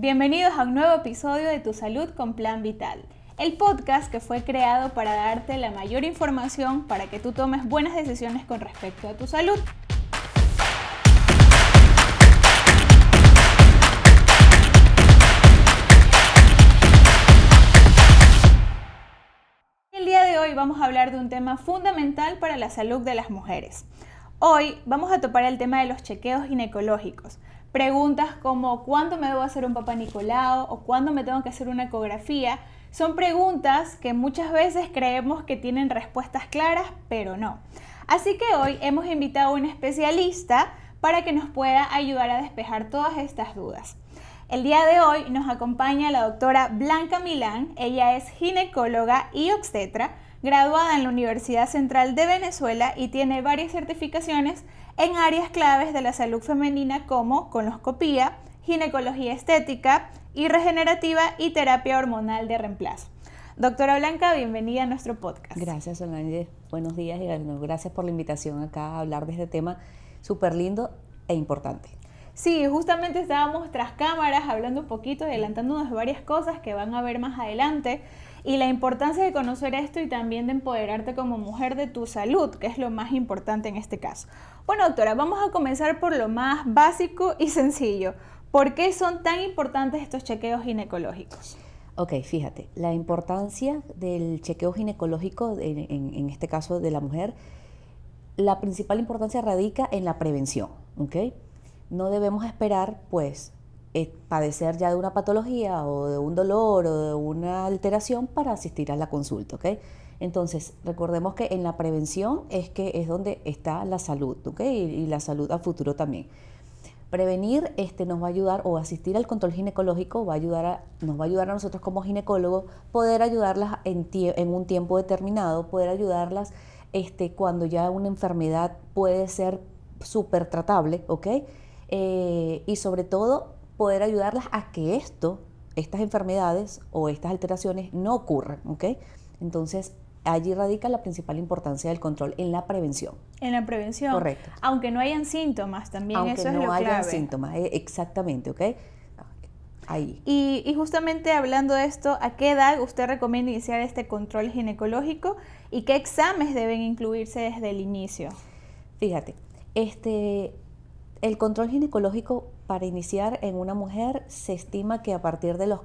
Bienvenidos a un nuevo episodio de Tu Salud con Plan Vital, el podcast que fue creado para darte la mayor información para que tú tomes buenas decisiones con respecto a tu salud. El día de hoy vamos a hablar de un tema fundamental para la salud de las mujeres. Hoy vamos a topar el tema de los chequeos ginecológicos. Preguntas como ¿cuándo me debo hacer un Papá Nicolau? O ¿cuándo me tengo que hacer una ecografía? Son preguntas que muchas veces creemos que tienen respuestas claras, pero no. Así que hoy hemos invitado a un especialista para que nos pueda ayudar a despejar todas estas dudas. El día de hoy nos acompaña la doctora Blanca Milán. Ella es ginecóloga y obstetra, graduada en la Universidad Central de Venezuela y tiene varias certificaciones en áreas claves de la salud femenina como colposcopía, ginecología estética y regenerativa y terapia hormonal de reemplazo. Doctora Blanca, bienvenida a nuestro podcast. Gracias, Solange. Buenos días y gracias por la invitación acá a hablar de este tema súper lindo e importante. Sí, justamente estábamos tras cámaras hablando un poquito, adelantándonos de varias cosas que van a ver más adelante y la importancia de conocer esto y también de empoderarte como mujer de tu salud, que es lo más importante en este caso. Bueno, doctora, vamos a comenzar por lo más básico y sencillo. ¿Por qué son tan importantes estos chequeos ginecológicos? Ok, fíjate, la importancia del chequeo ginecológico, en este caso de la mujer, la principal importancia radica en la prevención, ¿ok? No debemos esperar, pues, padecer ya de una patología o de un dolor o de una alteración para asistir a la consulta, ¿ok? Entonces, recordemos que en la prevención es donde está la salud, ¿ok? Y la salud a futuro también. Prevenir nos va a ayudar, o asistir al control ginecológico nos va a ayudar a nosotros como ginecólogos poder ayudarlas en un tiempo determinado, poder ayudarlas cuando ya una enfermedad puede ser súper tratable, ¿ok? Y sobre todo poder ayudarlas a que estas enfermedades o estas alteraciones no ocurran, ¿ok? Entonces, allí radica la principal importancia del control en la prevención. En la prevención. Correcto. Aunque no hayan síntomas, también Aunque eso es lo clave. Aunque no hayan síntomas, exactamente, ¿ok? Ahí. Y justamente hablando de esto, ¿a qué edad usted recomienda iniciar este control ginecológico y qué exámenes deben incluirse desde el inicio? Fíjate, el control ginecológico para iniciar en una mujer se estima que a partir de los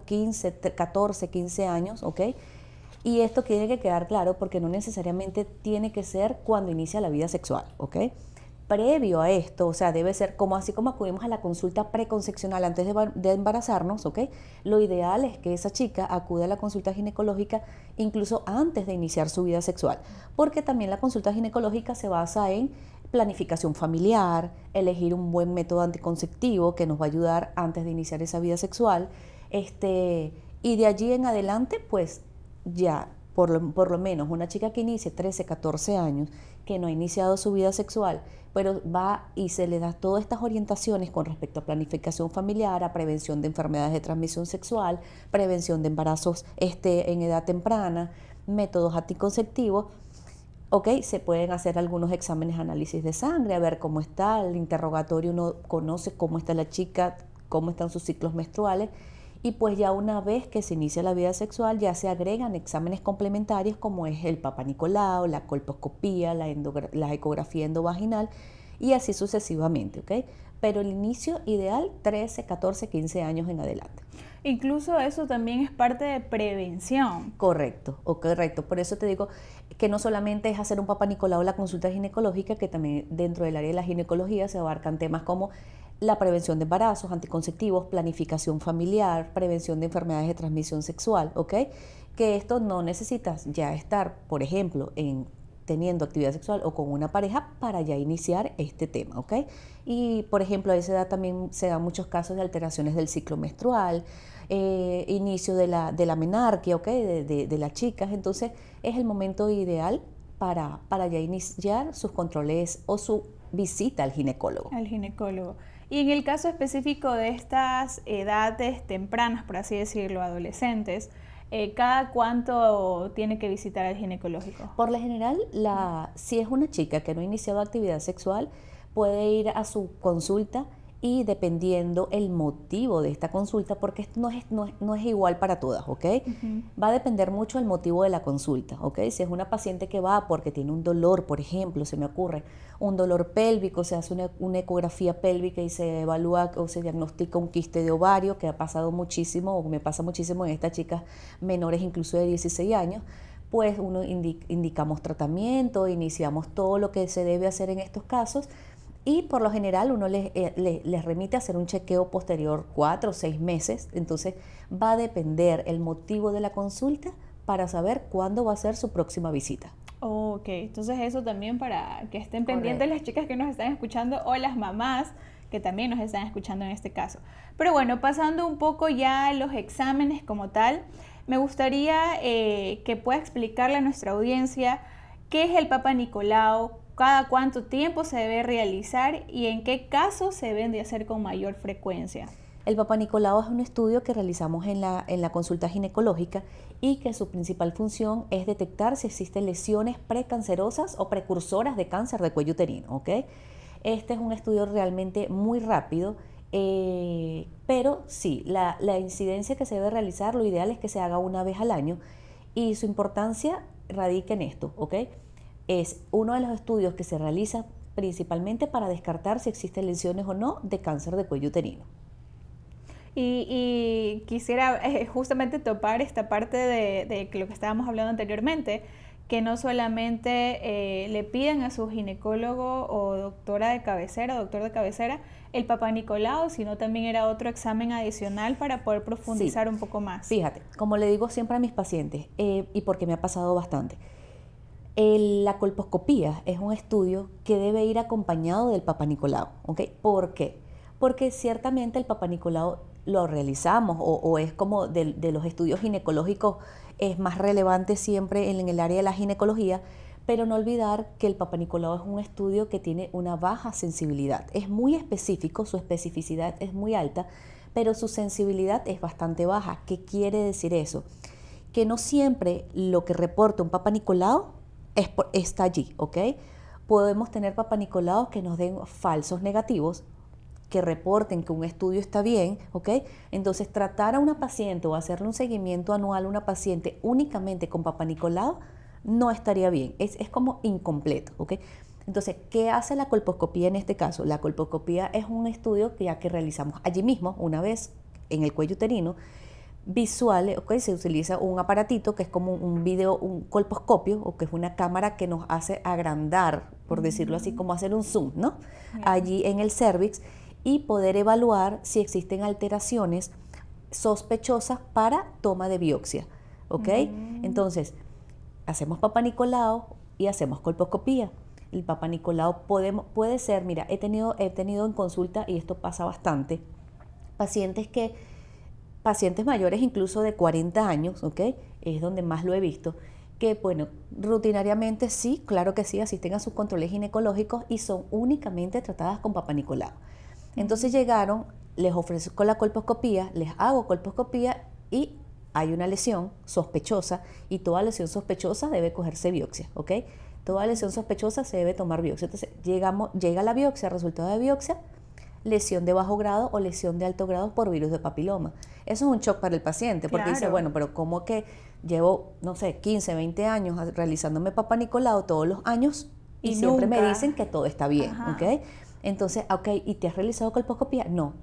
14, 15 años, ¿ok? Y esto tiene que quedar claro porque no necesariamente tiene que ser cuando inicia la vida sexual, ¿ok? Previo a esto, o sea, debe ser así como acudimos a la consulta preconcepcional antes de embarazarnos, ¿ok? Lo ideal es que esa chica acude a la consulta ginecológica incluso antes de iniciar su vida sexual, porque también la consulta ginecológica se basa en planificación familiar, elegir un buen método anticonceptivo que nos va a ayudar antes de iniciar esa vida sexual, y de allí en adelante, pues ya por lo menos una chica que inicie 13, 14 años, que no ha iniciado su vida sexual, pero va y se le da todas estas orientaciones con respecto a planificación familiar, a prevención de enfermedades de transmisión sexual, prevención de embarazos en edad temprana, métodos anticonceptivos. Ok, se pueden hacer algunos exámenes, análisis de sangre, a ver cómo está el interrogatorio, uno conoce cómo está la chica, cómo están sus ciclos menstruales, y pues ya una vez que se inicia la vida sexual ya se agregan exámenes complementarios como es el Papá Nicolau, la colposcopía, la ecografía endovaginal y así sucesivamente, ¿ok? Pero el inicio ideal 13, 14, 15 años en adelante. Incluso eso también es parte de prevención. Correcto. Por eso te digo que no solamente es hacer un Papá Nicolau o la consulta ginecológica, que también dentro del área de la ginecología se abarcan temas como la prevención de embarazos, anticonceptivos, planificación familiar, prevención de enfermedades de transmisión sexual, ¿ok? Que esto no necesitas ya estar, por ejemplo, teniendo actividad sexual o con una pareja para ya iniciar este tema, ¿ok? Y, por ejemplo, a esa edad también se dan muchos casos de alteraciones del ciclo menstrual, inicio de la menarquia, ¿ok? De las chicas, entonces es el momento ideal para ya iniciar sus controles o su visita al ginecólogo. Al ginecólogo. Y en el caso específico de estas edades tempranas, por así decirlo, adolescentes, ¿cada cuánto tiene que visitar al ginecológico? Por lo general, si es una chica que no ha iniciado actividad sexual, puede ir a su consulta y dependiendo el motivo de esta consulta, porque esto no es igual para todas, ¿ok? Va a depender mucho el motivo de la consulta, ¿ok? Si es una paciente que va porque tiene un dolor, por ejemplo, se me ocurre, un dolor pélvico, se hace una ecografía pélvica y se evalúa o se diagnostica un quiste de ovario, que ha pasado muchísimo, o me pasa muchísimo en estas chicas menores incluso de 16 años, pues uno indicamos tratamiento, iniciamos todo lo que se debe hacer en estos casos. Y por lo general uno les remite a hacer un chequeo posterior 4 o 6 meses. Entonces va a depender el motivo de la consulta para saber cuándo va a ser su próxima visita. Ok, entonces eso también para que estén pendientes las chicas que nos están escuchando o las mamás que también nos están escuchando en este caso. Pero bueno, pasando un poco ya a los exámenes como tal, me gustaría que pueda explicarle a nuestra audiencia qué es el Papa Nicolau, cada cuánto tiempo se debe realizar y en qué casos se deben de hacer con mayor frecuencia. El Papa Nicolau es un estudio que realizamos en la consulta ginecológica y que su principal función es detectar si existen lesiones precancerosas o precursoras de cáncer de cuello uterino, ¿ok? Este es un estudio realmente muy rápido, pero sí, la incidencia que se debe realizar, lo ideal es que se haga una vez al año y su importancia radica en esto, ¿ok? Es uno de los estudios que se realiza principalmente para descartar si existen lesiones o no de cáncer de cuello uterino. Y quisiera justamente topar esta parte de lo que estábamos hablando anteriormente, que no solamente le piden a su ginecólogo o doctora de cabecera, doctor de cabecera, el Papa Nicolau, sino también era otro examen adicional para poder profundizar un poco más. Fíjate, como le digo siempre a mis pacientes, y porque me ha pasado bastante, la colposcopía es un estudio que debe ir acompañado del Papa Nicolau, ¿ok? ¿Por qué? Porque ciertamente el Papa Nicolau lo realizamos o es como de los estudios ginecológicos es más relevante siempre en el área de la ginecología, pero no olvidar que el Papa Nicolau es un estudio que tiene una baja sensibilidad. Es muy específico, su especificidad es muy alta, pero su sensibilidad es bastante baja. ¿Qué quiere decir eso? Que no siempre lo que reporta un Papa Nicolau está allí, ¿ok? Podemos tener Papa Nicolaus que nos den falsos negativos, que reporten que un estudio está bien, ¿ok? Entonces, tratar a una paciente o hacerle un seguimiento anual a una paciente únicamente con Papa Nicolau no estaría bien, es como incompleto, ¿ok? Entonces, ¿qué hace la colposcopía en este caso? La colposcopía es un estudio que ya que realizamos allí mismo, una vez en el cuello uterino, visual, ¿ok? Se utiliza un aparatito que es como un colposcopio, o que es una cámara que nos hace agrandar, por decirlo así, como hacer un zoom, ¿no? Allí en el cervix y poder evaluar si existen alteraciones sospechosas para toma de biopsia, ¿ok? Entonces, hacemos Papa Nicolau y hacemos colposcopía. El Papa Nicolau puede ser, mira, he tenido en consulta, y esto pasa bastante, pacientes mayores incluso de 40 años, ¿ok? Es donde más lo he visto, que bueno, rutinariamente sí, claro que sí, asisten a sus controles ginecológicos y son únicamente tratadas con Papa Nicolau. Entonces llegaron, les ofrezco la colposcopía, les hago colposcopía y hay una lesión sospechosa y toda lesión sospechosa debe cogerse biopsia, ¿ok? Toda lesión sospechosa se debe tomar biopsia. Entonces llega la biopsia, resultado de biopsia, lesión de bajo grado o lesión de alto grado por virus de papiloma. Eso es un shock para el paciente, porque dice, bueno, pero ¿cómo que llevo, no sé, 15, 20 años realizándome Papa Nicolau todos los años y siempre me dicen que todo está bien, ¿ok? Entonces, ok, ¿y te has realizado colposcopía? No.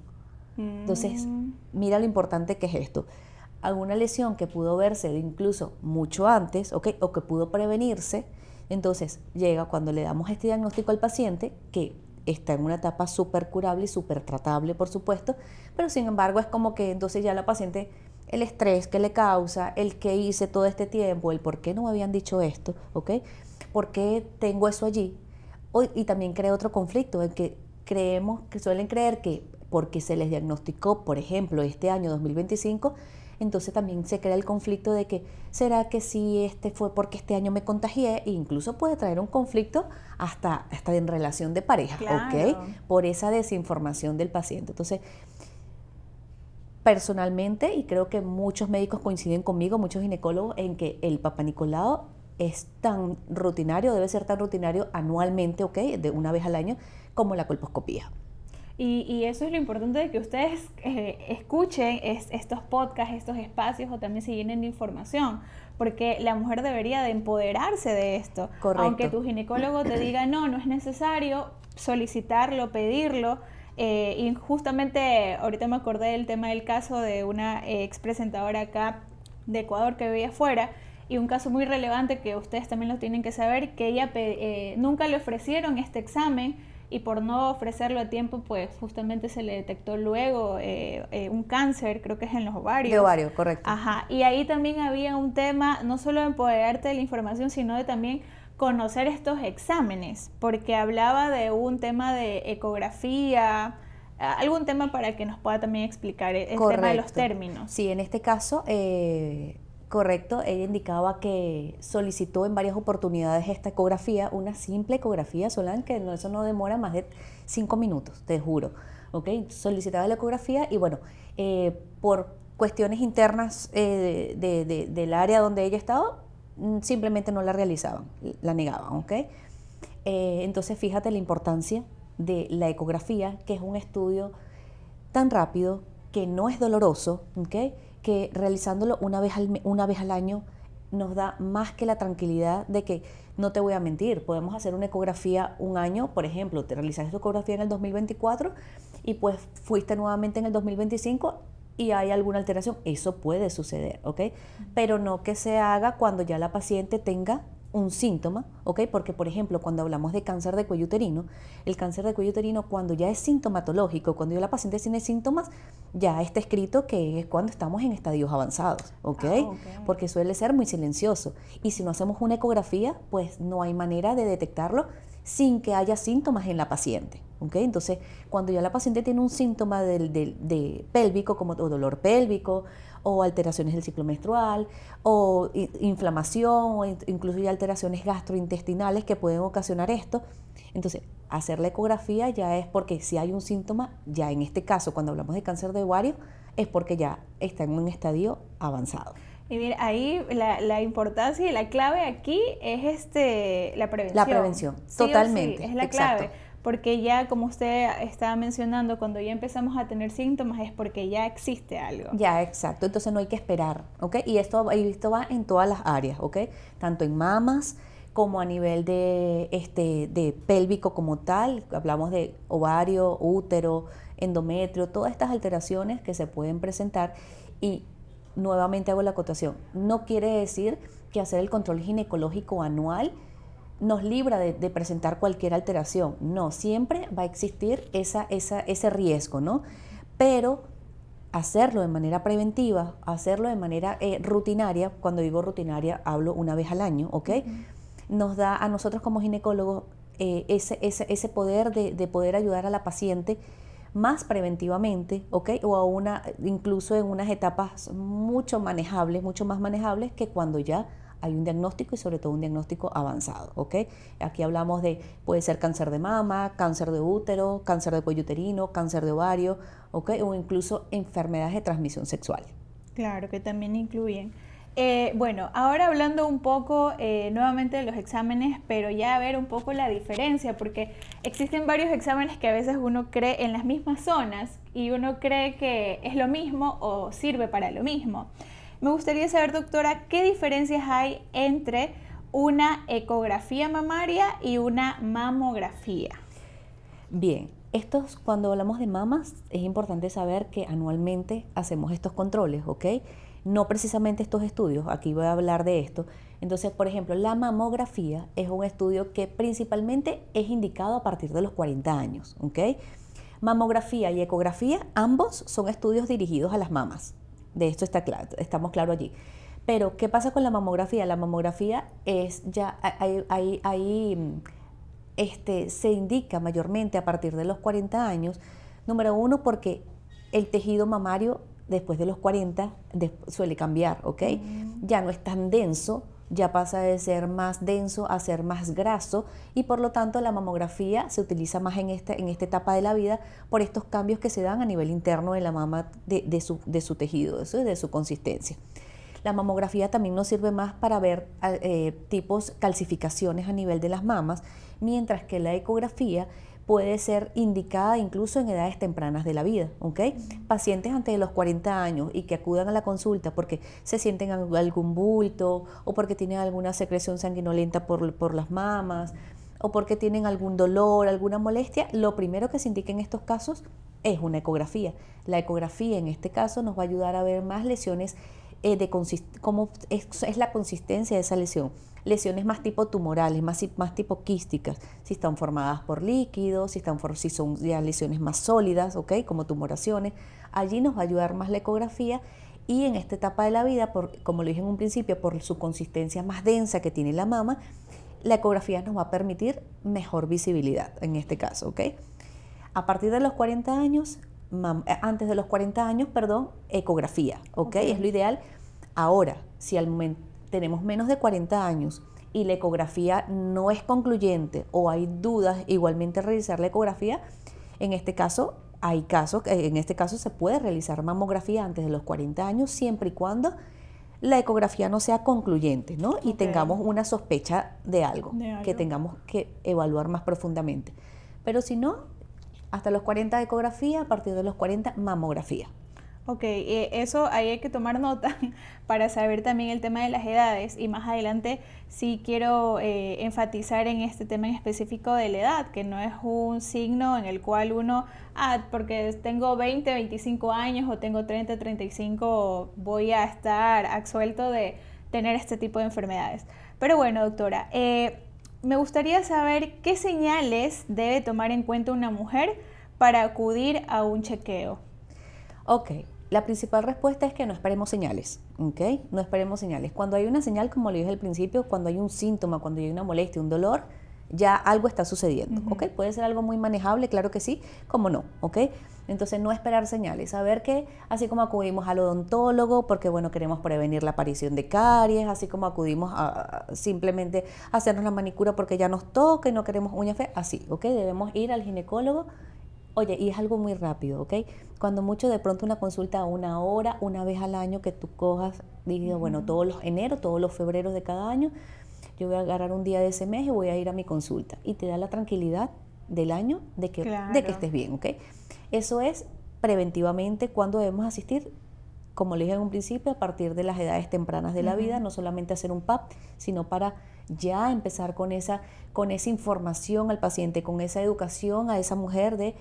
Entonces, mira lo importante que es esto. Alguna lesión que pudo verse incluso mucho antes, ¿ok? O que pudo prevenirse, entonces llega cuando le damos este diagnóstico al paciente, que está en una etapa súper curable y súper tratable, por supuesto, pero sin embargo es como que entonces ya la paciente, el estrés que le causa, el que hice todo este tiempo, el por qué no me habían dicho esto, ¿ok? ¿Por qué tengo eso allí? Y también crea otro conflicto en que suelen creer que porque se les diagnosticó, por ejemplo, este año 2025, entonces también se crea el conflicto de que, ¿será que sí fue porque este año me contagié? E incluso puede traer un conflicto hasta en relación de pareja, claro. ¿ok? Por esa desinformación del paciente. Entonces, personalmente, y creo que muchos médicos coinciden conmigo, muchos ginecólogos, en que el Papa Nicolau es tan rutinario, debe ser tan rutinario anualmente, ¿ok? De una vez al año, como la colposcopía. Y eso es lo importante de que ustedes escuchen estos podcasts, estos espacios o también se llenen de información, porque la mujer debería de empoderarse de esto. Correcto. Aunque tu ginecólogo te diga no, no es necesario solicitarlo, pedirlo. Y justamente ahorita me acordé del tema del caso de una ex presentadora acá de Ecuador que vivía afuera, y un caso muy relevante que ustedes también lo tienen que saber, que ella nunca le ofrecieron este examen, y por no ofrecerlo a tiempo, pues justamente se le detectó luego un cáncer, creo que es en los ovarios. De ovario, correcto. Ajá, y ahí también había un tema, no solo de empoderarte de la información, sino de también conocer estos exámenes, porque hablaba de un tema de ecografía, algún tema para que nos pueda también explicar el tema de los términos. Sí, en este caso, correcto, ella indicaba que solicitó en varias oportunidades esta ecografía, una simple ecografía, Solange, que no, eso no demora más de 5 minutos, te juro, ¿ok? Solicitaba la ecografía y bueno, por cuestiones internas del área donde ella estaba, simplemente no la realizaban, la negaban, ¿ok? Entonces fíjate la importancia de la ecografía, que es un estudio tan rápido, que no es doloroso, ¿ok? Que realizándolo una vez al año nos da más que la tranquilidad de que, no te voy a mentir, podemos hacer una ecografía un año, por ejemplo, te realizaste tu ecografía en el 2024 y pues fuiste nuevamente en el 2025 y hay alguna alteración, eso puede suceder, ¿ok? Pero no que se haga cuando ya la paciente tenga un síntoma, ¿ok? Porque, por ejemplo, cuando hablamos de cáncer de cuello uterino, el cáncer de cuello uterino, cuando ya es sintomatológico, cuando ya la paciente tiene síntomas, ya está escrito que es cuando estamos en estadios avanzados, ¿ok? Porque suele ser muy silencioso. Y si no hacemos una ecografía, pues no hay manera de detectarlo sin que haya síntomas en la paciente, ¿ok? Entonces, cuando ya la paciente tiene un síntoma de pélvico, como o dolor pélvico, o alteraciones del ciclo menstrual, o inflamación, o incluso ya alteraciones gastrointestinales que pueden ocasionar esto. Entonces, hacer la ecografía ya es porque si hay un síntoma, ya en este caso, cuando hablamos de cáncer de ovario, es porque ya está en un estadio avanzado. Y mira, ahí la importancia y la clave aquí es la prevención. La prevención, sí, totalmente. Sí, es la exacto. clave. Porque ya, como usted estaba mencionando, cuando ya empezamos a tener síntomas es porque ya existe algo. Ya, exacto. Entonces no hay que esperar, ¿ok? Y esto va en todas las áreas, ¿ok? Tanto en mamas como a nivel de pélvico como tal. Hablamos de ovario, útero, endometrio, todas estas alteraciones que se pueden presentar. Y nuevamente hago la acotación. No quiere decir que hacer el control ginecológico anual nos libra de presentar cualquier alteración. No, siempre va a existir ese riesgo, ¿no? Pero hacerlo de manera preventiva, hacerlo de manera rutinaria, cuando digo rutinaria hablo una vez al año, ¿ok? Nos da a nosotros como ginecólogos ese poder de poder ayudar a la paciente más preventivamente, ¿ok? O incluso en unas etapas mucho más manejables que cuando ya hay un diagnóstico y sobre todo un diagnóstico avanzado, ¿ok? Aquí hablamos puede ser cáncer de mama, cáncer de útero, cáncer de cuello uterino, cáncer de ovario, ¿ok? O incluso enfermedades de transmisión sexual. Claro, que también incluyen. Bueno, ahora hablando un poco nuevamente de los exámenes, pero ya a ver un poco la diferencia, porque existen varios exámenes que a veces uno cree en las mismas zonas y uno cree que es lo mismo o sirve para lo mismo. Me gustaría saber, doctora, ¿qué diferencias hay entre una ecografía mamaria y una mamografía? Bien, cuando hablamos de mamas, es importante saber que anualmente hacemos estos controles, ¿ok? No precisamente estos estudios, aquí voy a hablar de esto. Entonces, por ejemplo, la mamografía es un estudio que principalmente es indicado a partir de los 40 años, ¿ok? Mamografía y ecografía, ambos son estudios dirigidos a las mamas. De esto estamos claros allí. Pero, ¿qué pasa con la mamografía? La mamografía es ya, se indica mayormente a partir de los 40 años, número uno, porque el tejido mamario después de los 40 suele cambiar, ¿ok? Ya no es tan denso, ya pasa de ser más denso a ser más graso y por lo tanto la mamografía se utiliza más en esta etapa de la vida por estos cambios que se dan a nivel interno de la mama, de su tejido, de su consistencia. La mamografía también nos sirve más para ver calcificaciones a nivel de las mamas, mientras que la ecografía puede ser indicada incluso en edades tempranas de la vida, ¿ok? Pacientes antes de los 40 años y que acudan a la consulta porque se sienten algún bulto o porque tienen alguna secreción sanguinolenta por las mamas o porque tienen algún dolor, alguna molestia, lo primero que se indica en estos casos es una ecografía. La ecografía en este caso nos va a ayudar a ver más lesiones cómo es la consistencia de esa lesión. Lesiones más tipo tumorales, más tipo quísticas, si están formadas por líquidos, si son ya lesiones más sólidas, ¿ok? Como tumoraciones. Allí nos va a ayudar más la ecografía y en esta etapa de la vida, como lo dije en un principio, por su consistencia más densa que tiene la mama, la ecografía nos va a permitir mejor visibilidad en este caso, ¿ok? A partir de los 40 años, antes de los 40 años, perdón, ecografía, ¿ok? Es lo ideal. Ahora, si al momento tenemos menos de 40 años y la ecografía no es concluyente o hay dudas, igualmente realizar la ecografía, en este caso se puede realizar mamografía antes de los 40 años siempre y cuando la ecografía no sea concluyente, ¿no? Y tengamos una sospecha de algo que tengamos que evaluar más profundamente. Pero si no, hasta los 40 ecografía, a partir de los 40 mamografía. Ok, eso ahí hay que tomar nota para saber también el tema de las edades y más adelante sí quiero enfatizar en este tema en específico de la edad, que no es un signo en el cual uno, porque tengo 20, 25 años o tengo 30, 35, voy a estar absuelto de tener este tipo de enfermedades. Pero bueno, doctora, me gustaría saber qué señales debe tomar en cuenta una mujer para acudir a un chequeo. Ok, la principal respuesta es que no esperemos señales, ¿ok? No esperemos señales. Cuando hay una señal, como le dije al principio, cuando hay un síntoma, cuando hay una molestia, un dolor, ya algo está sucediendo, ¿ok? Puede ser algo muy manejable, claro que sí, como no, ¿ok? Entonces no esperar señales, saber que así como acudimos al odontólogo porque, bueno, queremos prevenir la aparición de caries, así como acudimos a simplemente hacernos la manicura porque ya nos toca y no queremos uñas feas, así, ¿ok? Debemos ir al ginecólogo. Oye, y es algo muy rápido, ¿ok? Cuando mucho de pronto una consulta a 1 hora, una vez al año que tú cojas, digo, bueno, todos los febreros de cada año, yo voy a agarrar un día de ese mes y voy a ir a mi consulta. Y te da la tranquilidad del año de que estés bien, ¿ok? Eso es preventivamente cuando debemos asistir, como le dije en un principio, a partir de las edades tempranas de la vida, no solamente hacer un PAP, sino para ya empezar con esa información al paciente, con esa educación a esa mujer de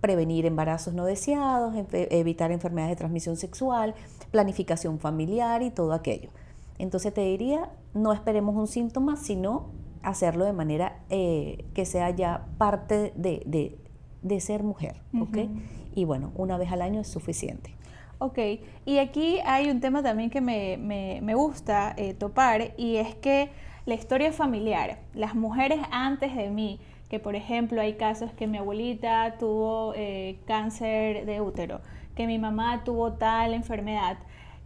prevenir embarazos no deseados, evitar enfermedades de transmisión sexual, planificación familiar y todo aquello. Entonces te diría, no esperemos un síntoma, sino hacerlo de manera que sea ya parte de ser mujer, ¿ok? Y bueno, una vez al año es suficiente. Ok, y aquí hay un tema también que me gusta topar y es que la historia familiar, las mujeres antes de mí, que por ejemplo hay casos que mi abuelita tuvo cáncer de útero, que mi mamá tuvo tal enfermedad.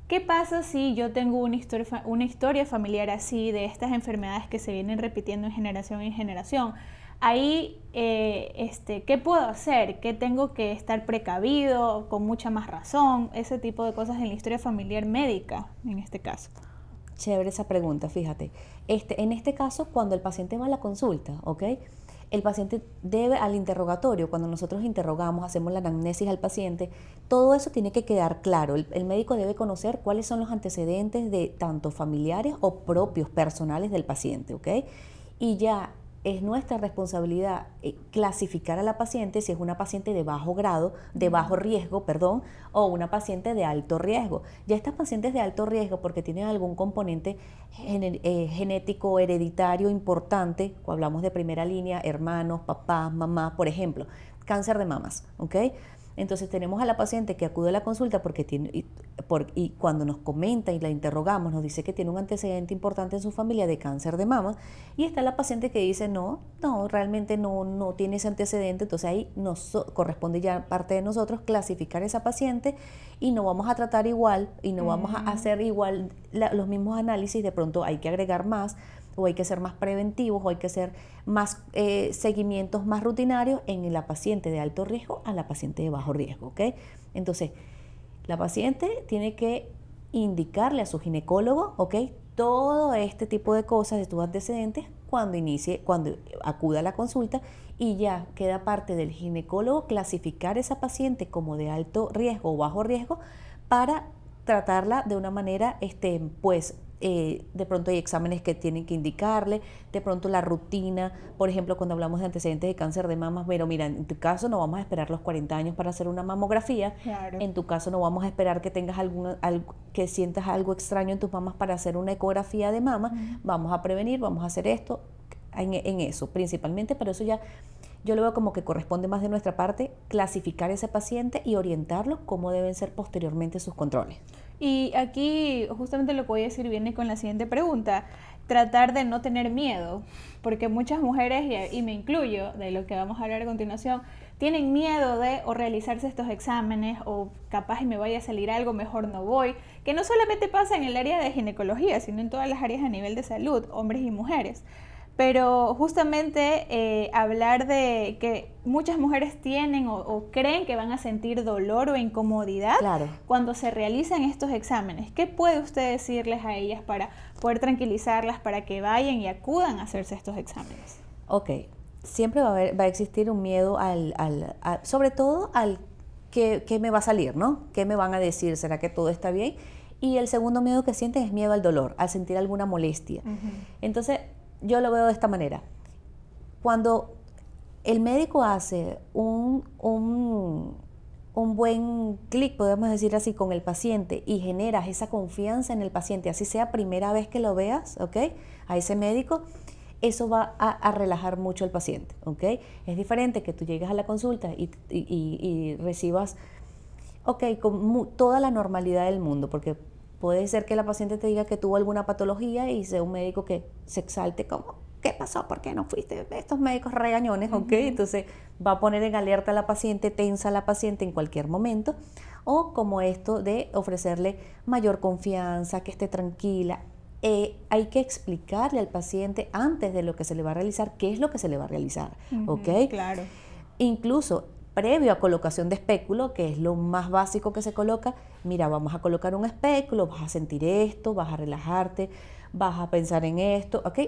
¿Qué pasa si yo tengo una historia familiar así de estas enfermedades que se vienen repitiendo en generación? Ahí, ¿qué puedo hacer? ¿Qué tengo que estar precavido con mucha más razón? Ese tipo de cosas en la historia familiar médica, en este caso. Chévere esa pregunta, fíjate. En este caso, cuando el paciente va a la consulta, ¿ok? El paciente debe al interrogatorio, cuando nosotros interrogamos, hacemos la anamnesis al paciente, todo eso tiene que quedar claro. El médico debe conocer cuáles son los antecedentes de tanto familiares o propios, personales del paciente, ¿ok? Y ya es nuestra responsabilidad clasificar a la paciente si es una paciente de bajo grado, de bajo riesgo, perdón, o una paciente de alto riesgo. Ya estas pacientes de alto riesgo, porque tienen algún componente genético, hereditario importante, hablamos de primera línea, hermanos, papás, mamá, por ejemplo, cáncer de mamas, ¿ok? Entonces tenemos a la paciente que acude a la consulta porque y cuando nos comenta y la interrogamos nos dice que tiene un antecedente importante en su familia de cáncer de mama, y está la paciente que dice no, realmente no tiene ese antecedente. Entonces ahí nos corresponde ya parte de nosotros clasificar a esa paciente y no vamos a tratar igual y no vamos a hacer igual los mismos análisis. De pronto hay que agregar más, o hay que ser más preventivos, o hay que hacer más seguimientos más rutinarios en la paciente de alto riesgo a la paciente de bajo riesgo, ¿ok? Entonces, la paciente tiene que indicarle a su ginecólogo, ¿ok? Todo este tipo de cosas, de tus antecedentes, cuando acuda a la consulta, y ya queda parte del ginecólogo clasificar esa paciente como de alto riesgo o bajo riesgo para tratarla de una manera, pues, de pronto hay exámenes que tienen que indicarle, de pronto la rutina, por ejemplo, cuando hablamos de antecedentes de cáncer de mama, pero mira, en tu caso no vamos a esperar los 40 años para hacer una mamografía, Claro. en tu caso no vamos a esperar que tengas que sientas algo extraño en tus mamas para hacer una ecografía de mama, vamos a prevenir, vamos a hacer esto, en eso principalmente, pero eso ya yo lo veo como que corresponde más de nuestra parte clasificar a ese paciente y orientarlo cómo deben ser posteriormente sus controles. Y aquí justamente lo que voy a decir viene con la siguiente pregunta, tratar de no tener miedo, porque muchas mujeres, y me incluyo, de lo que vamos a hablar a continuación, tienen miedo de o realizarse estos exámenes o capaz y me vaya a salir algo, mejor no voy, que no solamente pasa en el área de ginecología, sino en todas las áreas a nivel de salud, hombres y mujeres. Pero justamente hablar de que muchas mujeres tienen o creen que van a sentir dolor o incomodidad Claro. cuando se realizan estos exámenes. ¿Qué puede usted decirles a ellas para poder tranquilizarlas para que vayan y acudan a hacerse estos exámenes? Ok, siempre va a existir un miedo sobre todo al qué me va a salir, ¿no? ¿Qué me van a decir? ¿Será que todo está bien? Y el segundo miedo que sienten es miedo al dolor, al sentir alguna molestia. Entonces, yo lo veo de esta manera. Cuando el médico hace un buen clic, podemos decir así, con el paciente y generas esa confianza en el paciente, así sea primera vez que lo veas, ¿ok? A ese médico, eso va a relajar mucho al paciente, ¿ok? Es diferente que tú llegues a la consulta y recibas, ok, con toda la normalidad del mundo, porque puede ser que la paciente te diga que tuvo alguna patología y sea un médico que se exalte como, ¿qué pasó? ¿Por qué no fuiste? Estos médicos regañones, ¿ok? Entonces va a poner en alerta a la paciente, tensa a la paciente en cualquier momento, o como esto de ofrecerle mayor confianza, que esté tranquila. Hay que explicarle al paciente antes de lo que se le va a realizar, qué es lo que se le va a realizar, ¿ok? Claro. Incluso previo a colocación de espéculo, que es lo más básico que se coloca, mira, vamos a colocar un espéculo, vas a sentir esto, vas a relajarte, vas a pensar en esto, ¿ok?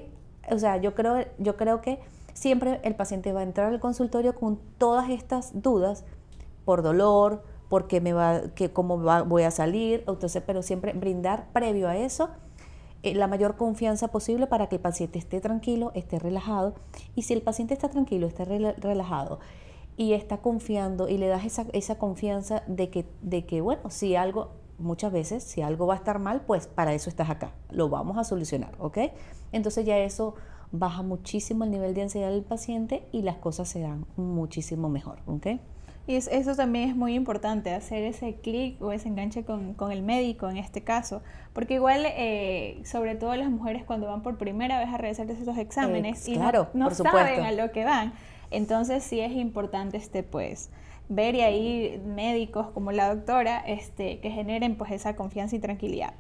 O sea, yo creo que siempre el paciente va a entrar al consultorio con todas estas dudas por dolor, por voy a salir, entonces, pero siempre brindar previo a eso la mayor confianza posible para que el paciente esté tranquilo, esté relajado, y si el paciente está tranquilo, está relajado y está confiando y le das esa confianza de que, bueno, muchas veces, si algo va a estar mal, pues para eso estás acá, lo vamos a solucionar, ¿ok? Entonces ya eso baja muchísimo el nivel de ansiedad del paciente y las cosas se dan muchísimo mejor, ¿ok? Y eso también es muy importante, hacer ese clic o ese enganche con el médico en este caso, porque igual, sobre todo las mujeres cuando van por primera vez a realizar estos exámenes y claro, no por saben supuesto. a lo que van, entonces sí es importante pues ver y ahí médicos como la doctora que generen pues esa confianza y tranquilidad.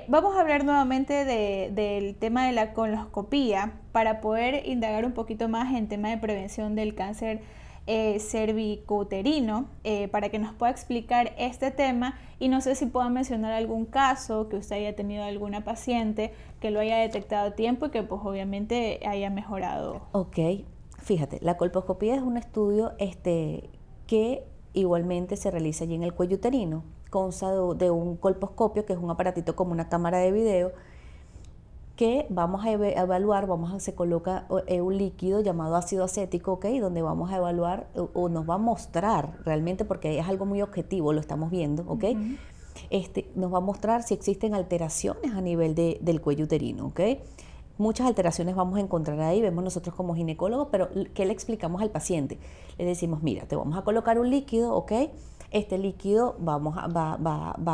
Vamos a hablar nuevamente del tema de la colposcopía para poder indagar un poquito más en tema de prevención del cáncer cervicouterino, para que nos pueda explicar este tema, y no sé si pueda mencionar algún caso que usted haya tenido alguna paciente que lo haya detectado a tiempo y que pues obviamente haya mejorado. Ok, fíjate, la colposcopía es un estudio que igualmente se realiza allí en el cuello uterino. Consta de un colposcopio, que es un aparatito como una cámara de video, que vamos a evaluar, se coloca un líquido llamado ácido acético, ¿ok? Donde vamos a evaluar o nos va a mostrar realmente, porque es algo muy objetivo, lo estamos viendo, ¿ok? Nos va a mostrar si existen alteraciones a nivel del cuello uterino, ¿ok? Muchas alteraciones vamos a encontrar ahí, vemos nosotros como ginecólogos, pero ¿qué le explicamos al paciente? Le decimos, mira, te vamos a colocar un líquido, ¿ok? Este líquido va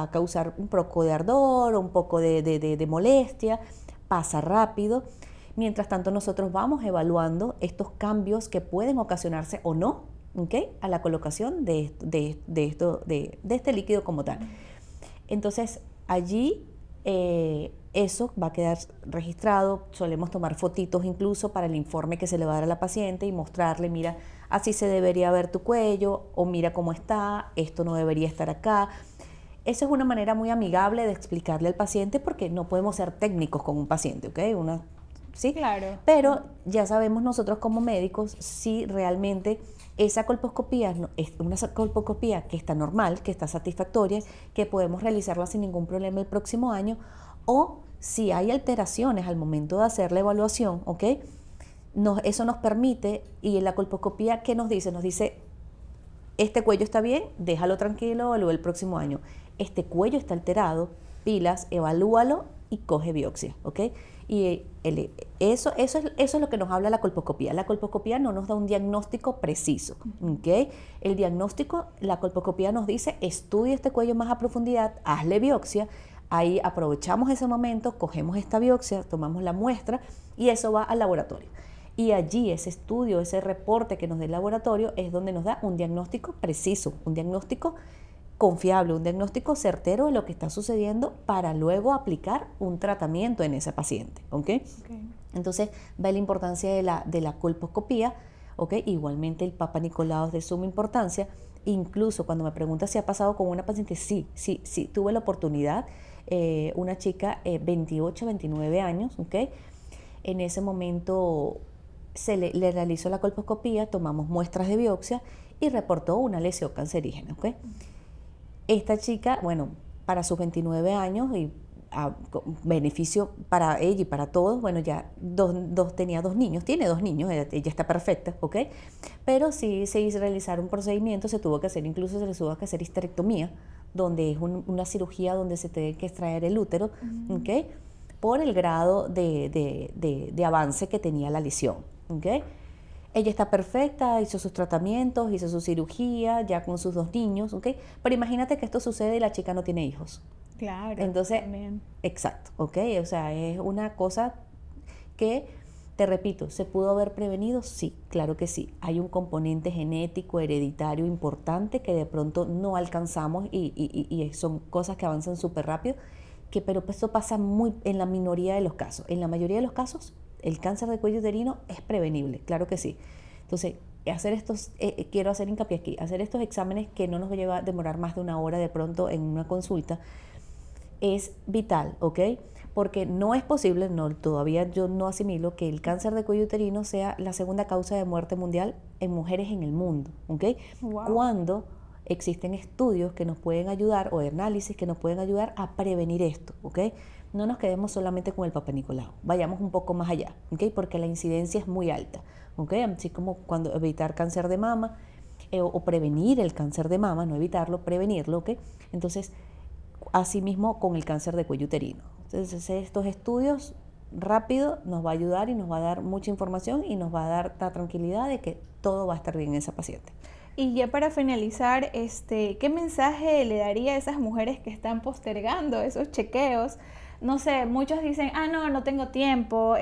a causar un poco de ardor, un poco de molestia, pasa rápido. Mientras tanto, nosotros vamos evaluando estos cambios que pueden ocasionarse o no, ¿okay? A la colocación de este líquido como tal. Entonces, allí eso va a quedar registrado. Solemos tomar fotitos incluso para el informe que se le va a dar a la paciente y mostrarle, mira, así se debería ver tu cuello, o mira cómo está, esto no debería estar acá. Eso es una manera muy amigable de explicarle al paciente, porque no podemos ser técnicos con un paciente, ¿ok? ¿sí? Claro. Pero ya sabemos nosotros como médicos si realmente esa colposcopía es una colposcopía que está normal, que está satisfactoria, que podemos realizarla sin ningún problema el próximo año, o si hay alteraciones al momento de hacer la evaluación, ¿ok? Eso nos permite, y en la colposcopía, ¿qué nos dice? Nos dice, este cuello está bien, déjalo tranquilo, evalúa el próximo año. Este cuello está alterado, pilas, evalúalo y coge biopsia, ¿ok? Y eso es lo que nos habla la colposcopía. La colposcopía no nos da un diagnóstico preciso, ¿ok? El diagnóstico, la colposcopía nos dice, estudia este cuello más a profundidad, hazle biopsia, ahí aprovechamos ese momento, cogemos esta biopsia, tomamos la muestra y eso va al laboratorio. Y allí ese estudio, ese reporte que nos da el laboratorio es donde nos da un diagnóstico preciso, un diagnóstico confiable, un diagnóstico certero de lo que está sucediendo para luego aplicar un tratamiento en ese paciente, ¿ok? Entonces, va la importancia de la colposcopía, ¿ok? Igualmente el Papa Nicolau es de suma importancia. Incluso cuando me preguntas si ha pasado con una paciente, sí, tuve la oportunidad, una chica 28, 29 años, ¿ok? En ese momento le realizó la colposcopía, tomamos muestras de biopsia y reportó una lesión cancerígena, ¿ok? Esta chica, bueno, para sus 29 años y beneficio para ella y para todos, bueno, ya tenía dos niños, tiene dos niños, ella está perfecta, ¿ok? Pero sí se hizo realizar un procedimiento, incluso se le tuvo que hacer histerectomía, donde es una cirugía donde se tiene que extraer el útero, ¿ok? Por el grado de avance que tenía la lesión, ¿ok? Ella está perfecta, hizo sus tratamientos, hizo su cirugía, ya con sus dos niños, ¿ok? Pero imagínate que esto sucede y la chica no tiene hijos. Claro. Entonces, también. exacto, ¿ok? O sea, es una cosa que, te repito, ¿se pudo haber prevenido? Sí, claro que sí. Hay un componente genético, hereditario importante que de pronto no alcanzamos y son cosas que avanzan súper rápido, pero esto pasa muy en la minoría de los casos. En la mayoría de los casos, el cáncer de cuello uterino es prevenible, claro que sí. Entonces, quiero hacer hincapié aquí, hacer estos exámenes que no nos va a demorar más de una hora de pronto en una consulta, es vital, ¿ok? Porque no es posible, todavía yo no asimilo que el cáncer de cuello uterino sea la segunda causa de muerte mundial en mujeres en el mundo, ¿ok? Wow. Cuando existen estudios que nos pueden ayudar o análisis que nos pueden ayudar a prevenir esto, ¿ok? No nos quedemos solamente con el Papa Nicolau, vayamos un poco más allá, ¿ok? Porque la incidencia es muy alta, ¿ok? Así como cuando evitar cáncer de mama o prevenir el cáncer de mama, no evitarlo, prevenirlo, ¿ok? Entonces, asimismo con el cáncer de cuello uterino. Entonces, estos estudios rápido nos va a ayudar y nos va a dar mucha información y nos va a dar la tranquilidad de que todo va a estar bien en esa paciente. Y ya para finalizar, ¿qué mensaje le daría a esas mujeres que están postergando esos chequeos? No sé, muchos dicen, no tengo tiempo,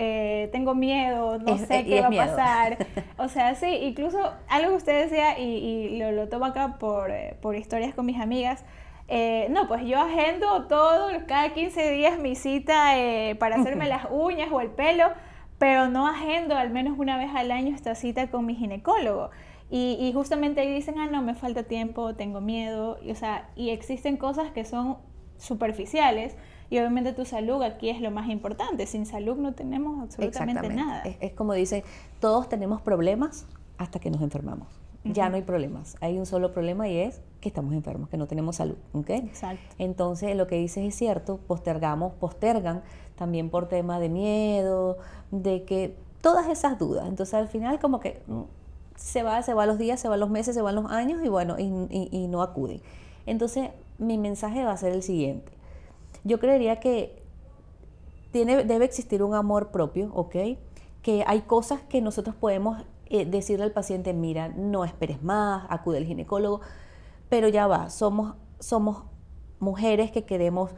tengo miedo, no sé qué va a pasar. O sea, sí, incluso algo que usted decía, y lo tomo acá por historias con mis amigas, pues yo agendo todo, cada 15 días mi cita para hacerme las uñas o el pelo, pero no agendo al menos una vez al año esta cita con mi ginecólogo. Y justamente ahí dicen, no, me falta tiempo, tengo miedo, y existen cosas que son superficiales, y obviamente tu salud aquí es lo más importante. Sin salud no tenemos absolutamente nada. Es como dicen, todos tenemos problemas hasta que nos enfermamos. Ya no hay problemas, hay un solo problema y es que estamos enfermos, que no tenemos salud, ¿ok? Exacto. Entonces, lo que dices es cierto, postergan también por tema de miedo, de que todas esas dudas. Entonces, al final como que se va los días, se van los meses, se van los años y bueno, y no acuden. Entonces, mi mensaje va a ser el siguiente. Yo creería que debe existir un amor propio, ¿ok? Que hay cosas que nosotros podemos decirle al paciente, mira, no esperes más, acude al ginecólogo, pero ya va, somos mujeres que queremos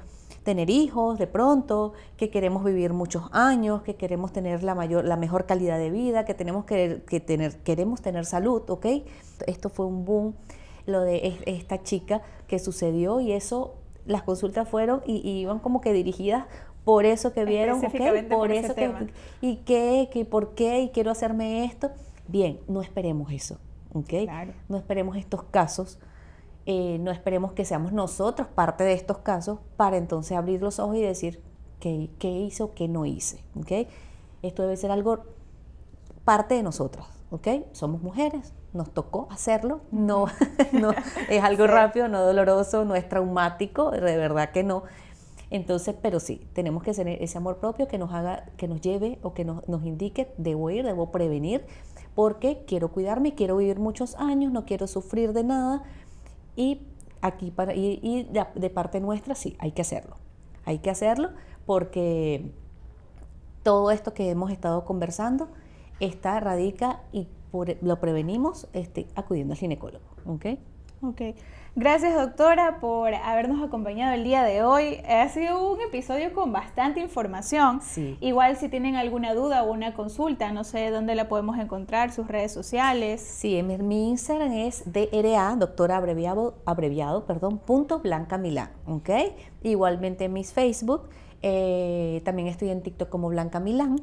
tener hijos de pronto, que queremos vivir muchos años, que queremos tener la mejor calidad de vida, que queremos tener salud, ¿ok? Esto fue un boom, lo de esta chica que sucedió y eso, las consultas fueron y iban como que dirigidas por eso que vieron, ¿ok? Por eso que, ¿por qué? Y quiero hacerme esto. Bien, no esperemos eso, ¿ok? Claro. No esperemos estos casos, no esperemos que seamos nosotros parte de estos casos para entonces abrir los ojos y decir qué hice o qué no hice, ¿ok? Esto debe ser algo parte de nosotras, ¿ok? Somos mujeres, nos tocó hacerlo, no, no es algo Sí. rápido, no doloroso, no es traumático, de verdad que no. Entonces, pero sí, tenemos que tener ese amor propio que nos haga, que nos lleve o que nos indique, debo ir, debo prevenir, porque quiero cuidarme, quiero vivir muchos años, no quiero sufrir de nada. Y aquí de parte nuestra sí, hay que hacerlo. Hay que hacerlo porque todo esto que hemos estado conversando radica y lo prevenimos acudiendo al ginecólogo, ¿ok? Ok. Gracias, doctora, por habernos acompañado el día de hoy. Ha sido un episodio con bastante información. Sí. Igual si tienen alguna duda o una consulta, no sé dónde la podemos encontrar, sus redes sociales. Sí, mi Instagram es DRA, doctora abreviado, punto Blanca Milán, ¿ok? Igualmente mis Facebook, también estoy en TikTok como Blanca Milán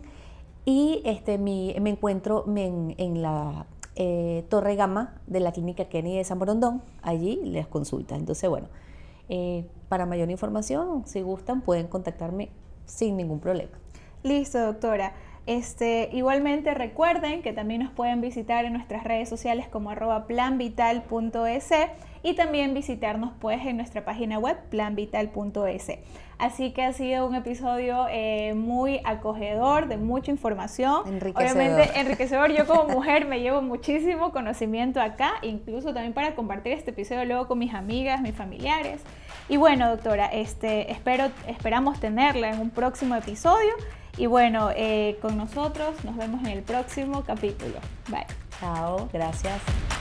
y me encuentro en la Torre Gama de la Clínica Kennedy de San Borondón, allí les consultas. Entonces, bueno, para mayor información, si gustan, pueden contactarme sin ningún problema. Listo, doctora. Igualmente recuerden que también nos pueden visitar en nuestras redes sociales como @planvital.es y también visitarnos pues en nuestra página web planvital.es. Así que ha sido un episodio muy acogedor, de mucha información. Enriquecedor. Obviamente enriquecedor. Yo como mujer me llevo muchísimo conocimiento acá, incluso también para compartir este episodio luego con mis amigas, mis familiares. Y bueno, doctora, esperamos tenerla en un próximo episodio. Y bueno, con nosotros nos vemos en el próximo capítulo. Bye. Chao, gracias.